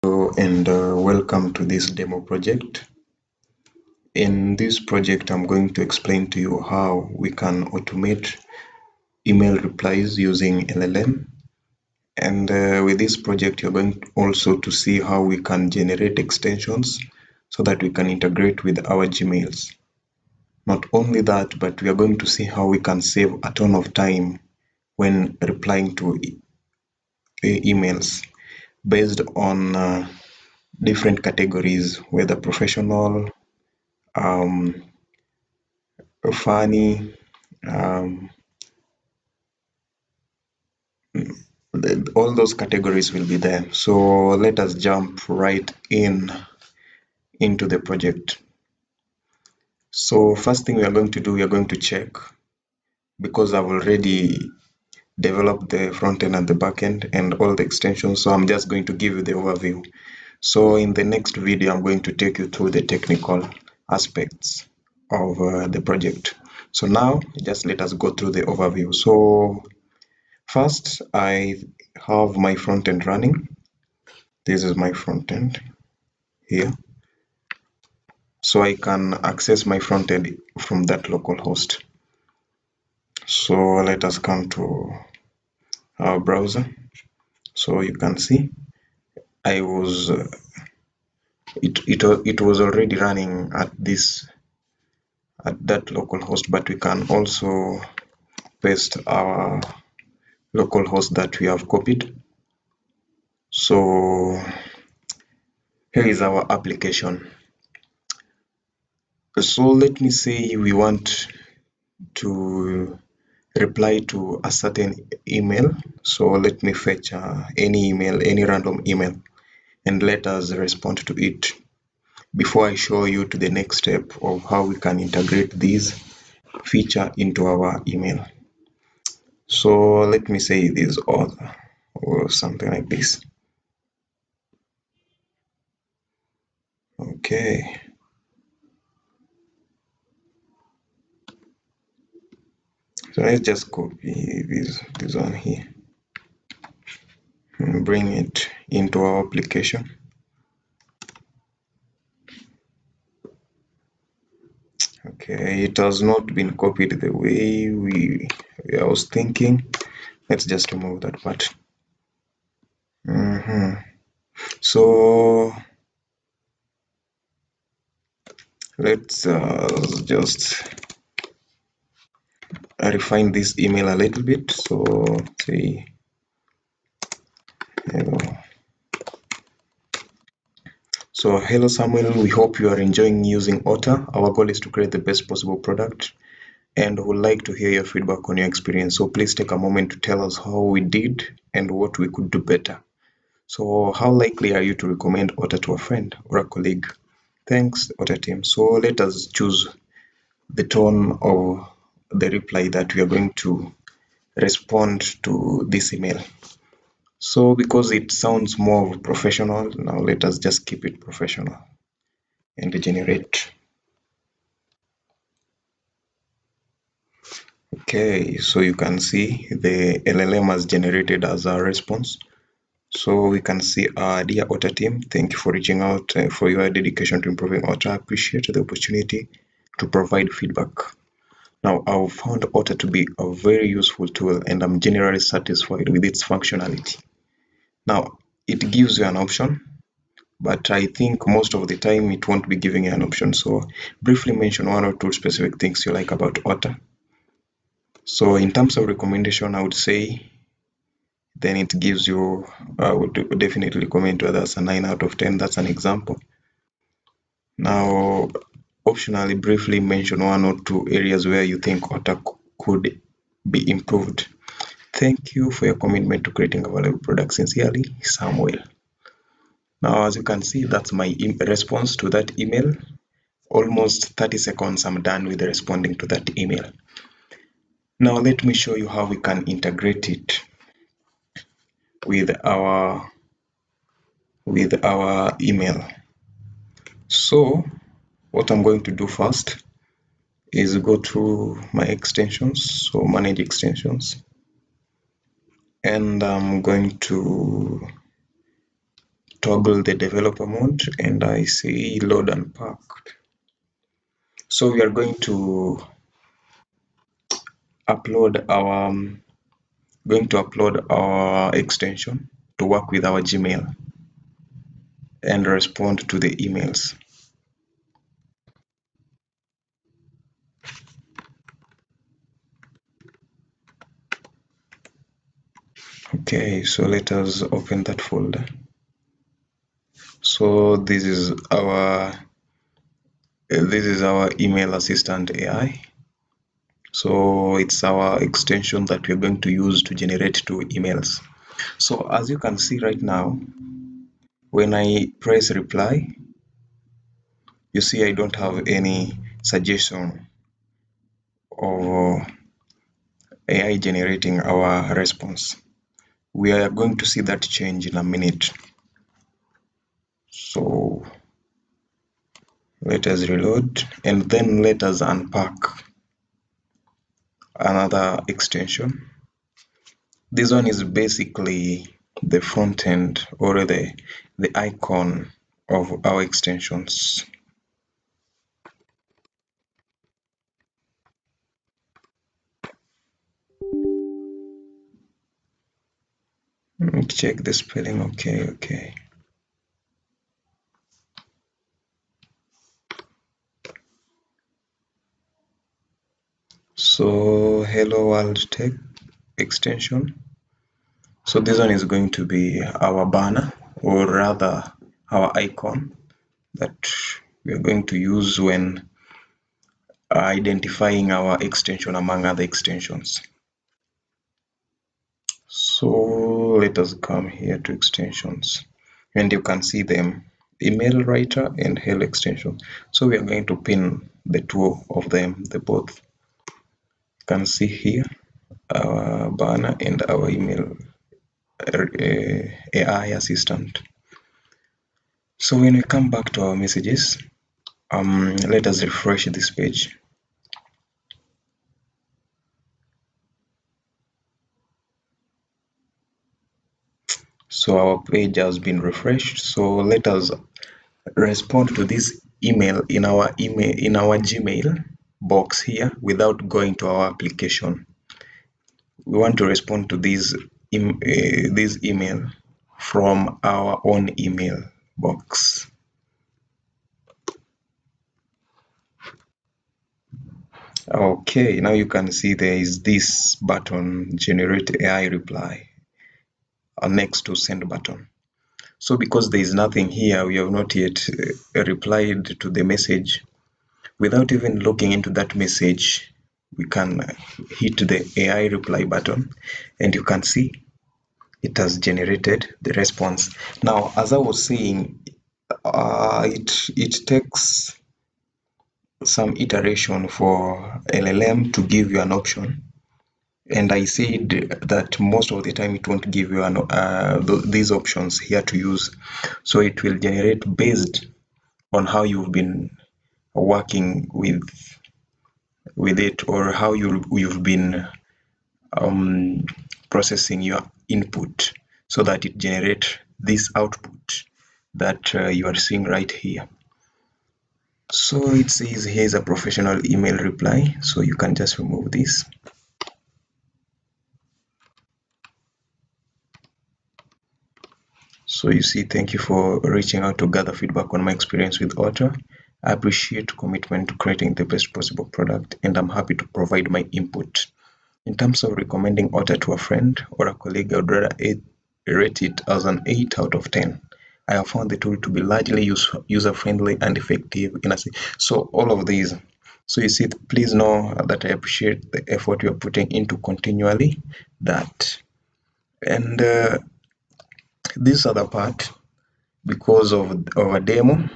Hello and welcome to this demo project. In this project, I'm going to explain to you how we can automate email replies using LLM. And with this project, you're going also to see how we can generate extensions so that we can integrate with our Gmails. Not only that, but we are going to see how we can save a ton of time when replying to emails based on different categories, whether professional, funny, all those categories will be there. So let us jump right into the project. So first thing we are going to do, we are going to check, because I've already developed the front end and the back end and all the extensions. So I'm just going to give you the overview. So in the next video, I'm going to take you through the technical aspects of the project. So now just let us go through the overview. So first, I have my front end running. This is my front end here. So I can access my front end from that local host. So let us come to our browser. So you can see I was it was already running at that local host, but we can also paste our local host that we have copied. So here is our application. So let me say we want to reply to a certain email. So let me fetch any email, any random email, and let us respond to it before I show you to the next step of how we can integrate this feature into our email. So let me say this author or something like this. Okay. So let's just copy this one here and bring it into our application. Okay, it has not been copied the way I was thinking. Let's just remove that part. So let's just refine this email a little bit. So say hello. So hello Samuel, we hope you are enjoying using Otter. Our goal is to create the best possible product and would like to hear your feedback on your experience. So please take a moment to tell us how we did and what we could do better. So how likely are you to recommend Otter to a friend or a colleague? Thanks, Otter team. So let us choose the tone of the reply that we are going to respond to this email. So because it sounds more professional, now let us just keep it professional and generate. Okay, so you can see the LLM has generated as a response. So we can see, dear Otter team, thank you for reaching out for your dedication to improving Otter. I appreciate the opportunity to provide feedback. Now, I've found Otter to be a very useful tool and I'm generally satisfied with its functionality. Now, it gives you an option, but I think most of the time it won't be giving you an option. So briefly mention one or two specific things you like about Otter. So in terms of recommendation, I would say then it gives you, I would definitely recommend to others a 9 out of 10. That's an example. Now, optionally, briefly mention one or two areas where you think Otter could be improved. Thank you for your commitment to creating a valuable product. Sincerely, Samuel. Now, as you can see, that's my response to that email. Almost 30 seconds, I'm done with responding to that email. Now, let me show you how we can integrate it with our email. So what I'm going to do first is go to my extensions, so manage extensions, and I'm going to toggle the developer mode, and I say load unpack. So we are going to upload our extension to work with our Gmail and respond to the emails. Okay, so let us open that folder. So this is our email assistant AI. So it's our extension that we're going to use to generate 2 emails. So as you can see right now, when I press reply, you see I don't have any suggestion of AI generating our response. We are going to see that change in a minute. So let us reload, and then let us unpack another extension. This one is basically the front end or the icon of our extensions. Check the spelling. Okay. So hello world tech extension. So this one is going to be our banner, or rather our icon, that we are going to use when identifying our extension among other extensions. So let us come here to extensions, and you can see them: email writer and hello extension. So we are going to pin the 2 of them, the both. You can see here our banner and our email AI assistant. So when we come back to our messages, let us refresh this page. So our page has been refreshed. So let us respond to this email in our Gmail box here without going to our application. We want to respond to this email from our own email box. Okay, now you can see there is this button, generate AI reply, next to send button. So because there is nothing here, we have not yet replied to the message. Without even looking into that message, we can hit the AI reply button, and you can see it has generated the response. Now, as I was saying, it takes some iteration for LLM to give you an option, and I said that most of the time it won't give you these options here to use. So it will generate based on how you've been working with it, or how you've been processing your input, so that it generates this output that you are seeing right here. So it says here's a professional email reply, so you can just remove this. So you see, thank you for reaching out to gather feedback on my experience with Otter. I appreciate commitment to creating the best possible product, and I'm happy to provide my input. In terms of recommending Otter to a friend or a colleague, I would rather rate it as an 8 out of 10. I have found the tool to be largely user-friendly and effective. So all of these. So you see, please know that I appreciate the effort you're putting into continually that. And this other part, because of a demo,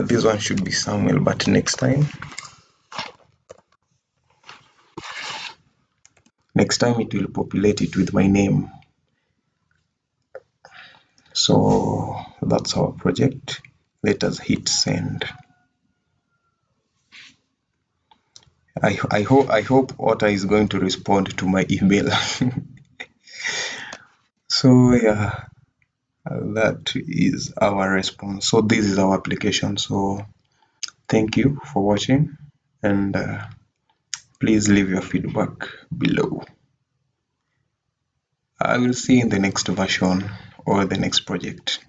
this one should be Samuel, but next time it will populate it with my name. So that's our project. Let us hit send. I hope Otter is going to respond to my email. So yeah, That is our response. So this is our application. So thank you for watching, and please leave your feedback below. I will see you in the next version or the next project.